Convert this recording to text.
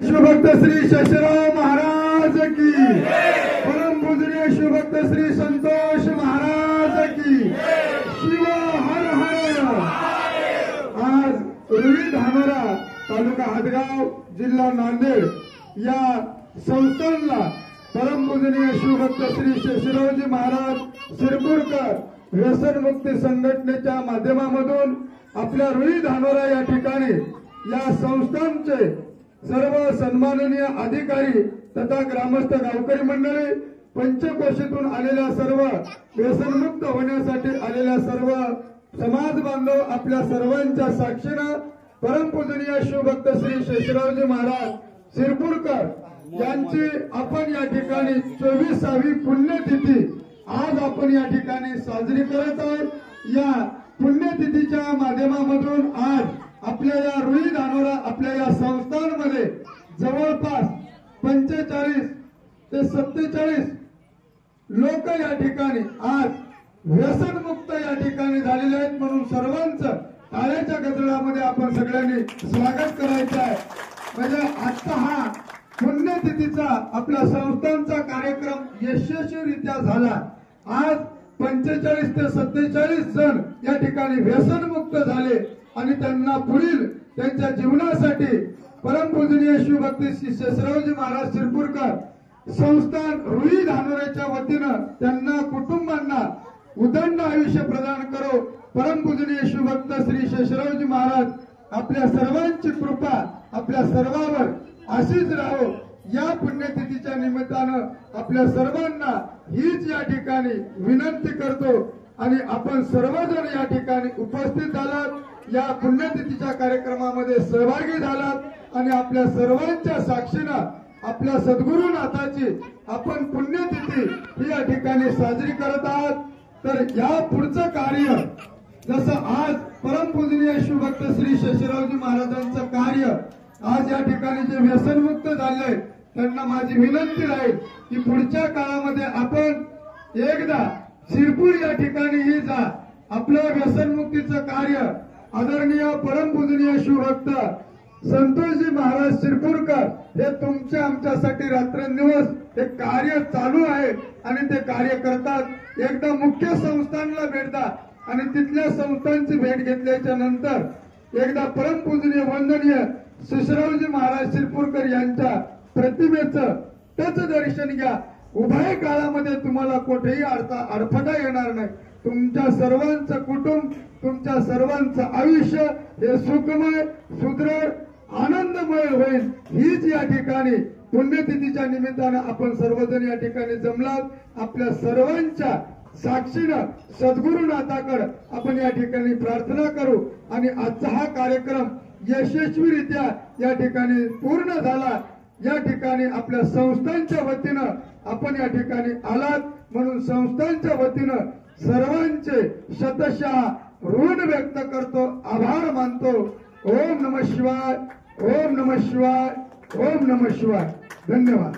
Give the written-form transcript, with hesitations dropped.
शिवभक्त श्री शशिराव महाराज की, परम पूजनीय शिवभक्त श्री संतोष महाराज की, शिव हर हर। आज रुई धानोरा तालुका हदगाव जिल्हा नांदेड या संस्थानला परम पूजनीय शिवभक्त श्री शशिरावजी महाराज शिरपूरकर व्यसनमुक्ती संघटनेच्या माध्यमामधून आपल्या रुई धानोरा या ठिकाणी या संस्थानचे सर्व सन्माननीय अधिकारी तथा ग्रामस्थ गावकरी मंडळी, पंचकोशीतून आलेल्या सर्व व्यसनमुक्त होण्यासाठी आलेल्या सर्व समाज बांधव आपल्या सर्वांच्या साक्षीने परमपूजनीय शिवभक्त श्री शशिरावजी महाराज शिरपूरकर यांची आपण या ठिकाणी 24वी पुण्यतिथी आज आपण या ठिकाणी साजरी करत आहोत। या पुण्यतिथीच्या माध्यमामधून आज आपल्या या रुई धानोरा आपल्या या संस्थांमध्ये जवळपास 45 ते 47 लोक या ठिकाणी आज व्यसनमुक्त या ठिकाणी झालेले आहेत, म्हणून सर्वांचं टाळ्याच्या गजरामध्ये आपण सगळ्यांनी स्वागत करायचं आहे। म्हणजे आजचा हा पुण्यतिथीचा आपल्या संस्थांचा कार्यक्रम यशस्वीरित्या झाला। आज 45 ते 47 जण या ठिकाणी व्यसनमुक्त झाले आणि त्यांना पुढील त्यांच्या जीवनासाठी परमपूजनीय शिवभक्त श्री शशिरावजी महाराज शिरपूरकर संस्थान रुई धानोऱ्याच्या वतीनं त्यांना कुटुंबांना उदंड आयुष्य प्रदान करो। परमपूजनीय शिवभक्त श्री शशिरावजी महाराज आपल्या सर्वांची कृपा आपल्या सर्वांवर अशीच राहो। या पुण्यतिथीच्या निमित्तानं आपल्या सर्वांना हीच या ठिकाणी विनंती करतो आणि आपण सर्वजण या ठिकाणी उपस्थित झालात, या पुण्यतिथीच्या कार्यक्रमामध्ये सहभागी झालात आणि आपल्या सर्वांच्या साक्षीनं आपल्या सद्गुरुनाथाची आपण पुण्यतिथी ही या ठिकाणी साजरी करत आहात। तर या पुढचं कार्य जसं आज परमपूजनीय शिवभक्त श्री शशिरावजी महाराजांचं कार्य आज या ठिकाणी जे व्यसनमुक्त झाले त्यांना माझी विनंती राहील की पुढच्या काळामध्ये आपण एकदा शिरपूर या ठिकाणीही जा। आपलं व्यसनमुक्तीचं कार्य आदरणीय परमपूजनीय शिवभक्त संतोषजी महाराज शिरपूरकर हे तुमच्या आमच्यासाठी रात्रंदिवस हे कार्य चालू आहे आणि ते कार्य करतात। एकदा मुख्य संस्थांना भेटतात आणि तिथल्या संस्थांची भेट घेतल्याच्या नंतर एकदा परमपूजनीय वंदनीय शशिरावजी महाराज शिरपूरकर यांच्या प्रतिमेचं त्याचं दर्शन घ्या। उभय काळामध्ये तुम्हाला कुठेही अडथळा येणार नाही। तुमच्या सर्वांचं कुटुंब तुमच्या सर्वांचं आयुष्य हे सुखमय सुदृढ आनंदमय होईल। हीच या ठिकाणी पुण्यतिथीच्या निमित्तानं आपण सर्वजण या ठिकाणी जमलात। आपल्या सर्वांच्या साक्षीनं सद्गुरुनाथाकडे आपण या ठिकाणी प्रार्थना करू आणि आजचा हा कार्यक्रम यशस्वीरित्या या ठिकाणी पूर्ण झाला। या ठिकाणी आपल्या संस्थांच्या वतीनं आपण या ठिकाणी आलात म्हणून संस्थांच्या वतीनं सर्वांचे शतशः ऋण व्यक्त करतो, आभार मानतो। ओम नमः शिवाय, ओम नमः शिवाय, ओम नमः शिवाय। धन्यवाद।